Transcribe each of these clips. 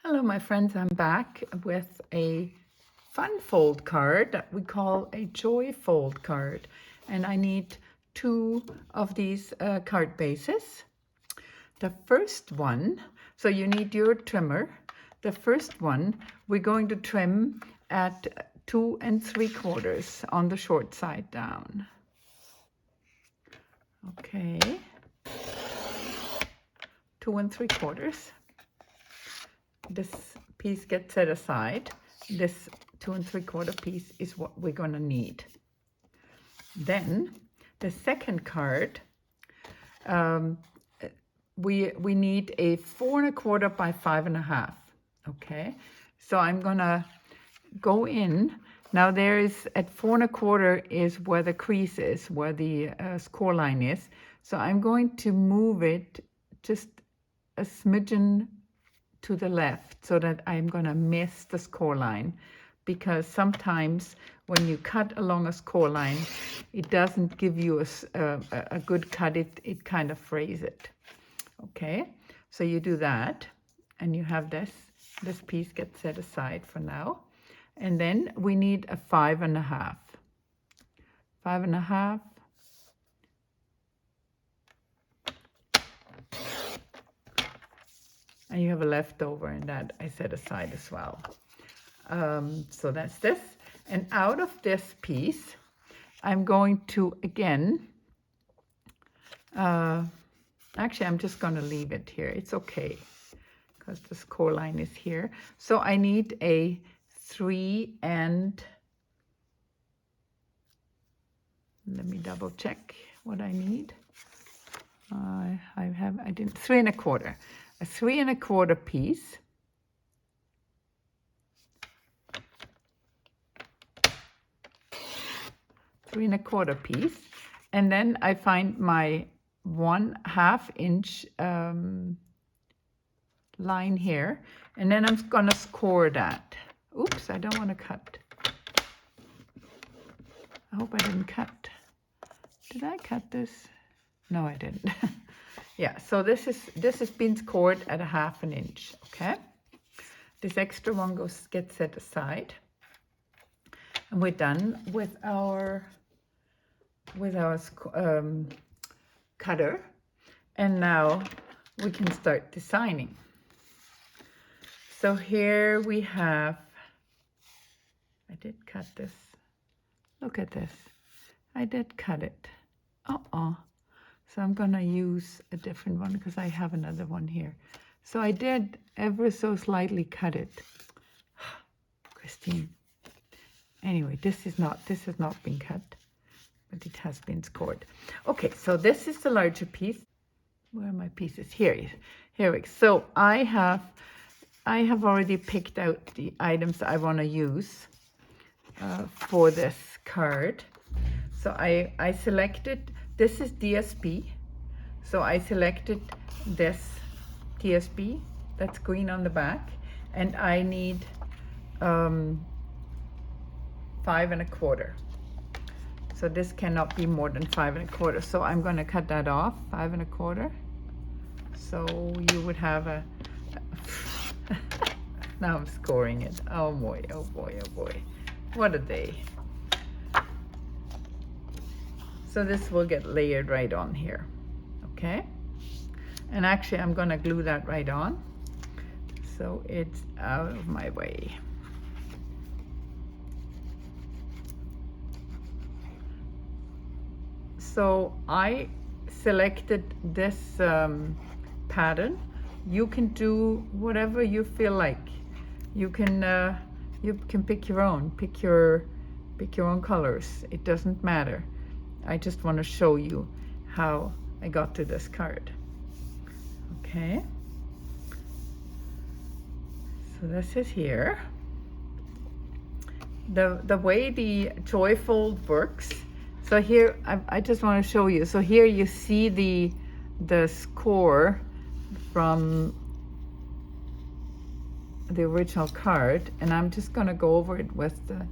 Hello, my friends. I'm back with a fun fold card that we call a joy fold card. And I need two of these card bases. The first one, so you need your trimmer. The first one, we're going to trim at 2 3/4 on the short side down. Okay. 2 3/4. This piece gets set aside. This 2 3/4 piece is what we're going to need. Then the second card, we need a 4 1/4 by 5 1/2. Okay, so I'm gonna go in. Now there is at 4 1/4 is where the crease is, where the score line is. So I'm going to move it just a smidgen to the left so that I'm going to miss the score line, because sometimes when you cut along a score line, it doesn't give you a good cut. It kind of frays it. Okay, so you do that and you have this piece gets set aside for now. And then we need a 5 1/2. 5 1/2. And you have a leftover, and that I set aside as well. So that's this. And out of this piece, I'm going to, again, actually, I'm just going to leave it here. It's okay, because the score line is here. So I need a 3 and, let me double check what I need. I didn't, 3 1/4. A 3 1/4 piece. Three and a quarter piece. And then I find my 1/2 inch line here. And then I'm gonna score that. Oops, I don't want to cut. I hope I didn't cut. Did I cut this? No, I didn't. Yeah, so this has been scored at a 1/2 inch. Okay, this extra one gets set aside, and we're done with our cutter. And now we can start designing. So here we have, I did cut this. Look at this. I did cut it. So I'm going to use a different one because I have another one here. So I did ever so slightly cut it. Christine. Anyway, this has not been cut, but it has been scored. Okay, so this is the larger piece. Where are my pieces? Here we go. So I have already picked out the items I want to use for this card. So I selected, this is DSP. So I selected this DSP that's green on the back, and I need 5 1/4. So this cannot be more than 5 1/4. So I'm going to cut that off, 5 1/4. So you would have a now I'm scoring it. Oh boy, oh boy, oh boy. What a day. So this will get layered right on here. Okay. And actually I'm going to glue that right on, so it's out of my way. So I selected this pattern. You can do whatever you feel like. You can pick your own. Pick your own colors. It doesn't matter. I just want to show you how I got to this card. Okay. So this is here. The way the joy fold works. So here, I just want to show you. So here you see the score from the original card, and I'm just going to go over it with the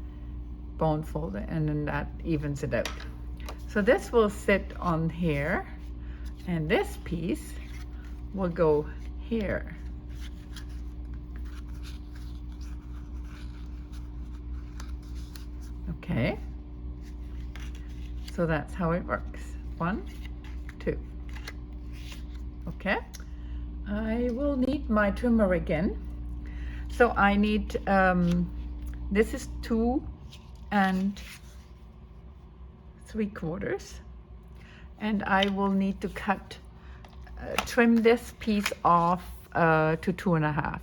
bone folder, and then that evens it out. So this will sit on here, and this piece will go here. Okay, so that's how it works. 1, 2. Okay, I will need my trimmer again. So I need, this is 2 3/4, and I will need to trim this piece off to 2.5.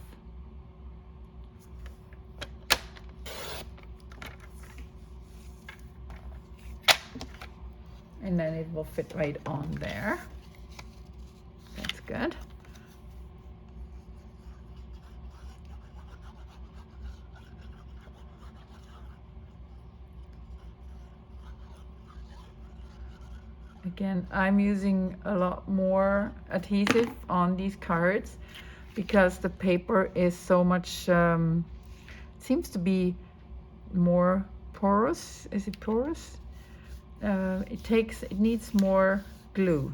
And then it will fit right on there. That's good. Again, I'm using a lot more adhesive on these cards because the paper is so much, seems to be more porous. Is it porous? It needs more glue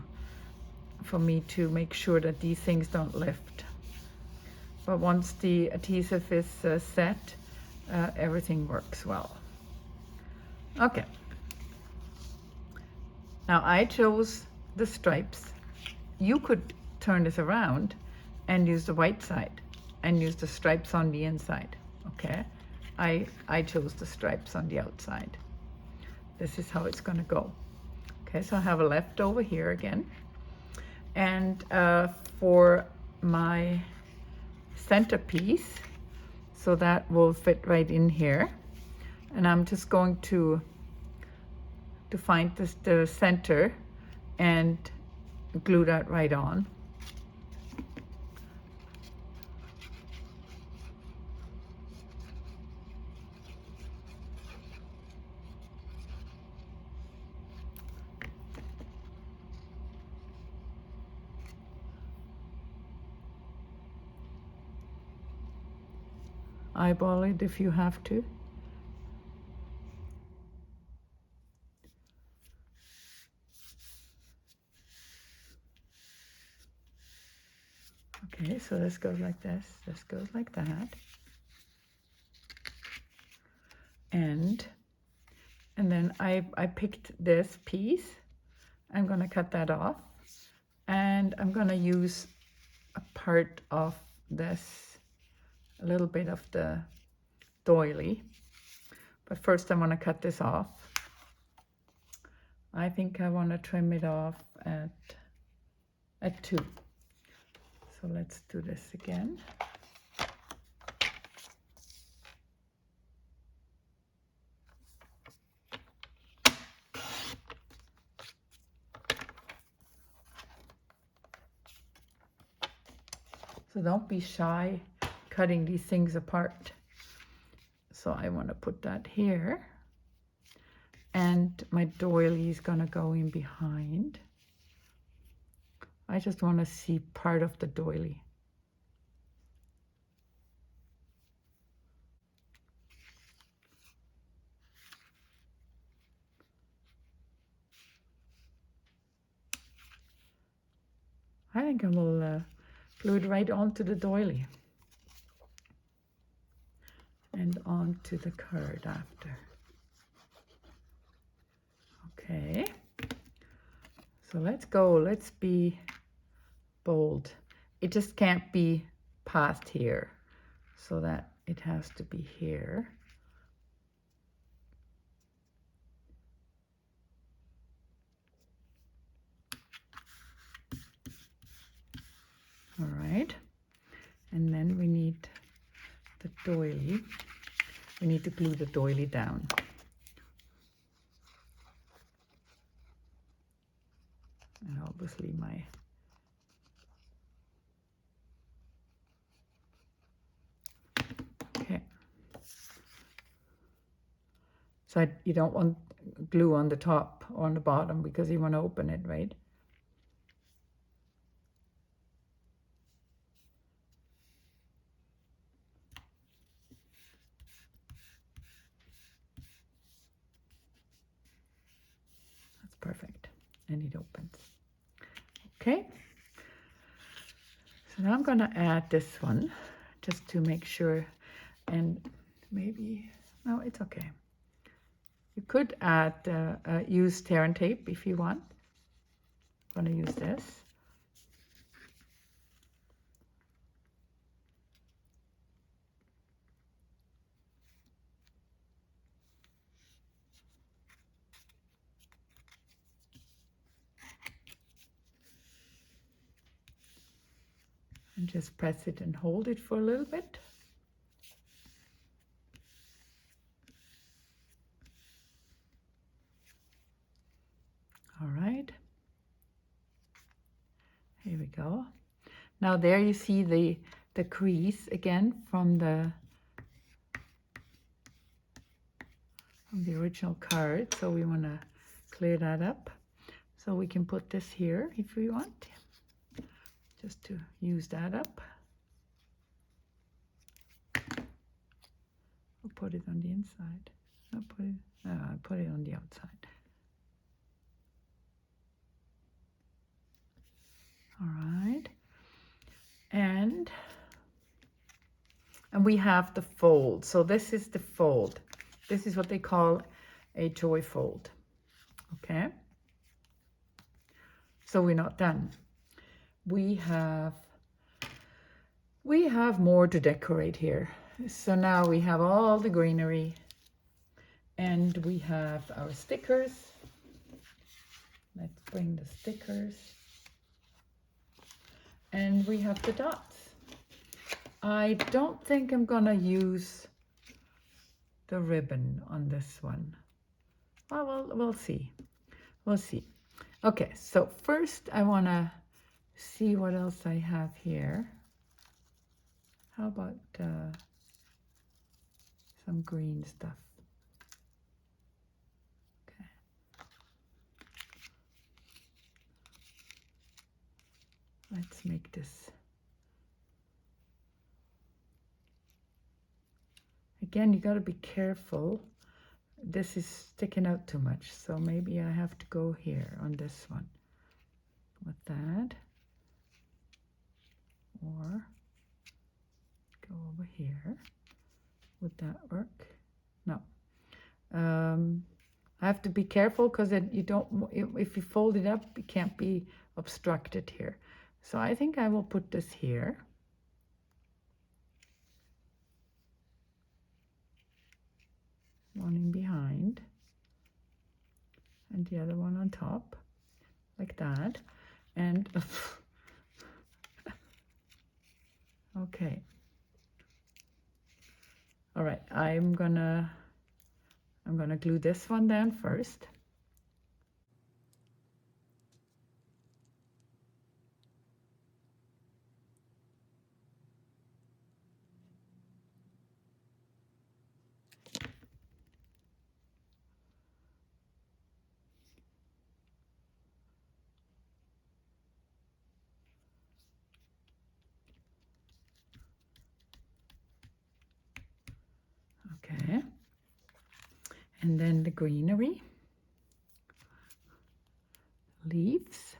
for me to make sure that these things don't lift. But once the adhesive is set, everything works well. Okay. Now I chose the stripes. You could turn this around and use the white side and use the stripes on the inside. Okay. I chose the stripes on the outside. This is how it's going to go. Okay, so I have a leftover here again. And for my centerpiece, so that will fit right in here. And I'm just going to find the center and glue that right on. Eyeball it if you have to. Okay, so this goes like this goes like that. And then I picked this piece. I'm gonna cut that off. And I'm gonna use a part of this, a little bit of the doily. But first I wanna cut this off. I think I wanna trim it off at 2. So let's do this again. So don't be shy cutting these things apart. So I want to put that here. And my doily is going to go in behind. I just want to see part of the doily. I think I will glue it right onto the doily. And onto the card after. Okay. So let's go. Let's be bold. It just can't be past here. So that it has to be here. All right, and then we need the doily. We need to glue the doily down. And obviously okay. So you don't want glue on the top or on the bottom because you want to open it, right? That's perfect. And it opens. Okay. So now I'm going to add this one just to make sure, and maybe, no, it's okay. You could add, use tear and tape if you want. I'm going to use this. And just press it and hold it for a little bit. All right. Here we go. Now there you see the crease again from the original card. So we want to clear that up. So we can put this here if we want, just to use that up. I'll put it on the inside. I'll put it on the outside. All right. And we have the fold. So this is the fold. This is what they call a joy fold. Okay. So we're not done. We have more to decorate here. So now we have all the greenery and we have our stickers. Let's bring the stickers. And we have the dots. I don't think I'm gonna use the ribbon on this one. Well, we'll see. We'll see. Okay, so first I wanna see what else I have here. How about some green stuff? Okay. Let's make this. Again, you got to be careful. This is sticking out too much, so maybe I have to go here on this one with that, or go over here. Would that work? No. I have to be careful because you don't. If you fold it up, it can't be obstructed here. So I think I will put this here. One in behind and the other one on top, like that. And okay. All right, I'm gonna glue this one down first. Okay, and then the greenery, leaves.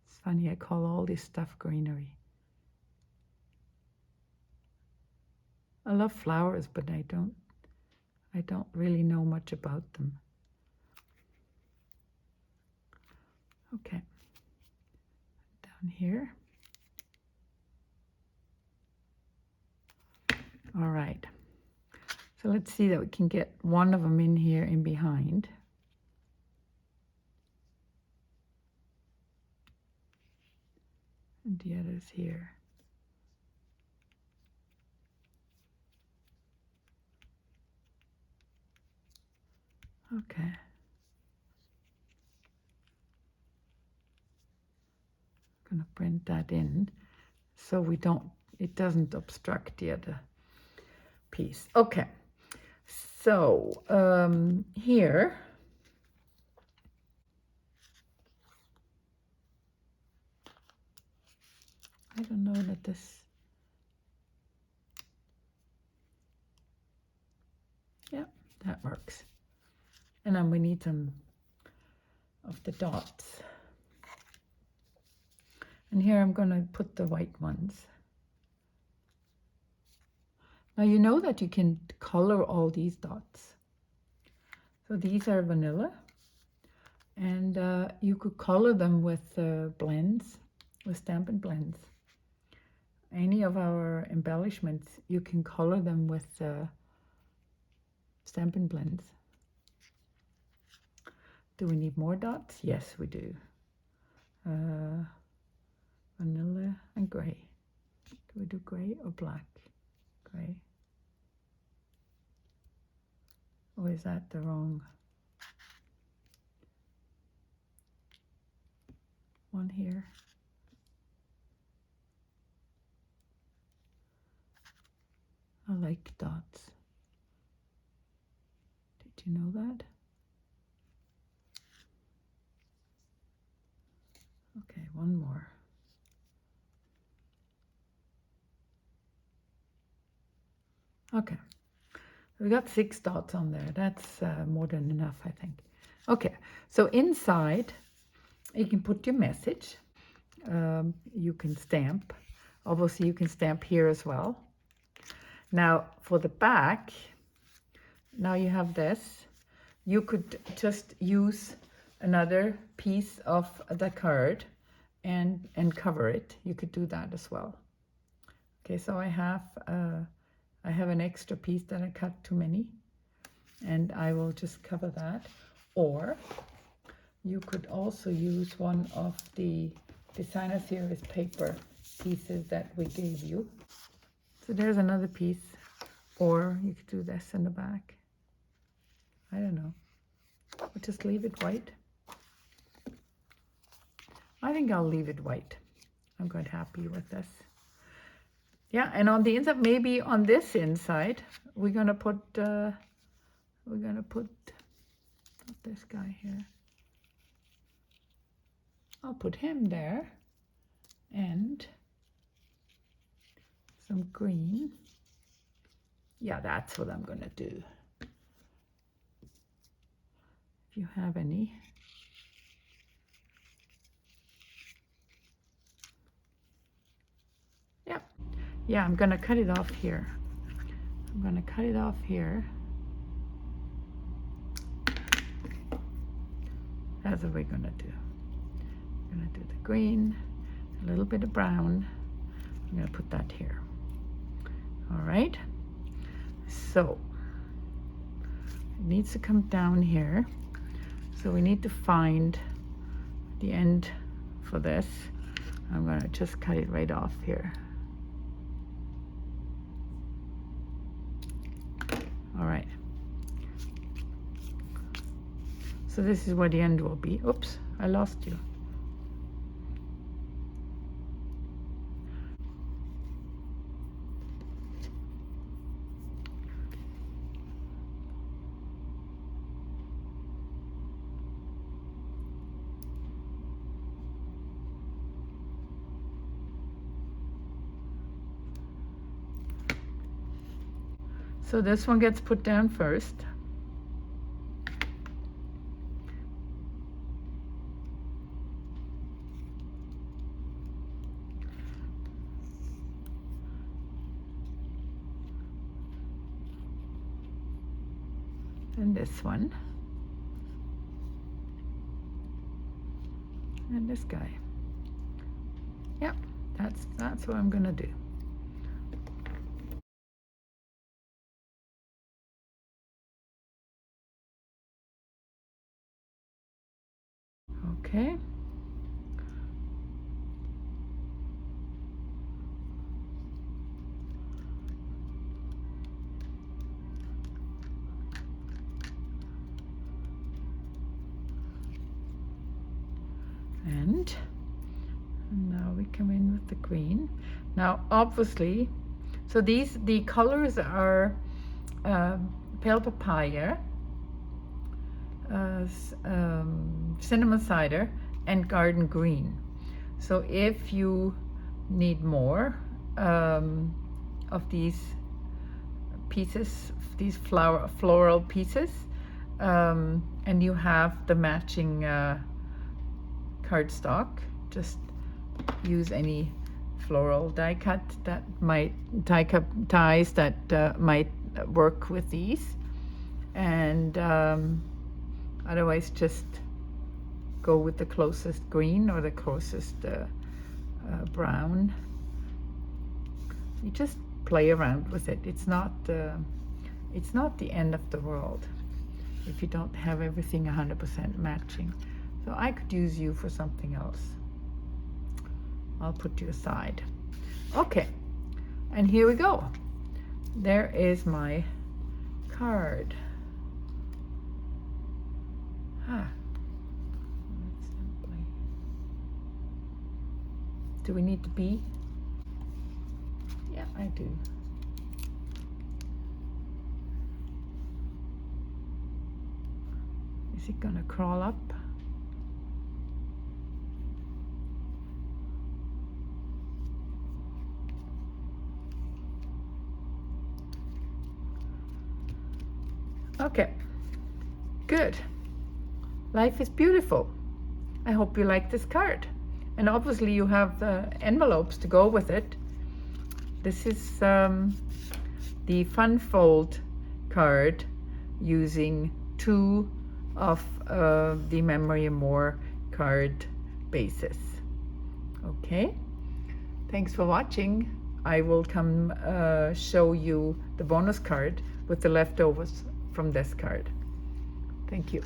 It's funny, I call all this stuff greenery. I love flowers, but I don't really know much about them. Okay, down here. All right, so let's see that we can get one of them in here in behind. And the others here. Okay. Gonna print that in so it doesn't obstruct the other piece. Okay, so here I don't know that this, yeah, that works. And then we need some of the dots. And here I'm gonna put the white ones. Now you know that you can color all these dots. So these are vanilla, and you could color them with blends, with Stampin' Blends. Any of our embellishments, you can color them with Stampin' Blends. Do we need more dots? Yes, we do. Vanilla and gray. Do we do gray or black? Gray. Or is that the wrong one here? I like dots. Did you know that? Okay, one more. Okay, we got 6 dots on there. That's more than enough, I think. Okay, so inside you can put your message. You can stamp. Obviously, you can stamp here as well. Now, for the back, now you have this. You could just use another piece of the card and cover it. You could do that as well. Okay, so I have an extra piece that I cut too many, and I will just cover that. Or you could also use one of the Designer Series paper pieces that we gave you. So there's another piece. Or you could do this in the back. I don't know. Or just leave it white. I think I'll leave it white. I'm quite happy with this. Yeah, and on the inside, maybe on this inside, we're gonna put this guy here. I'll put him there, and some green. Yeah, that's what I'm gonna do. If you have any. Yeah, yeah, I'm gonna cut it off here. I'm gonna cut it off here. That's what we're gonna do. I'm gonna do the green, a little bit of brown. I'm gonna put that here. All right. So it needs to come down here. So we need to find the end for this. I'm gonna just cut it right off here. All right. So this is where the end will be. Oops, I lost you. So this one gets put down first. And this one. And this guy. Yep, that's what I'm gonna do. Okay. And now we come in with the green. Now, obviously, so the colors are pale papaya, cinnamon cider, and garden green. So if you need more of these pieces, these floral pieces, and you have the matching cardstock, just use any floral die cut that might ties that might work with these, and otherwise just go with the closest green or the closest brown. You just play around with it. It's not the end of the world if you don't have everything 100% matching. So I could use you for something else. I'll put you aside. Okay, and here we go. There is my card. Do we need to be? Yeah, I do. Is it gonna crawl up? Okay, good. Life is beautiful. I hope you like this card. And obviously you have the envelopes to go with it. This is the Fun Fold card using 2 of the Memory and More card bases. Okay, thanks for watching. I will come show you the bonus card with the leftovers from this card. Thank you.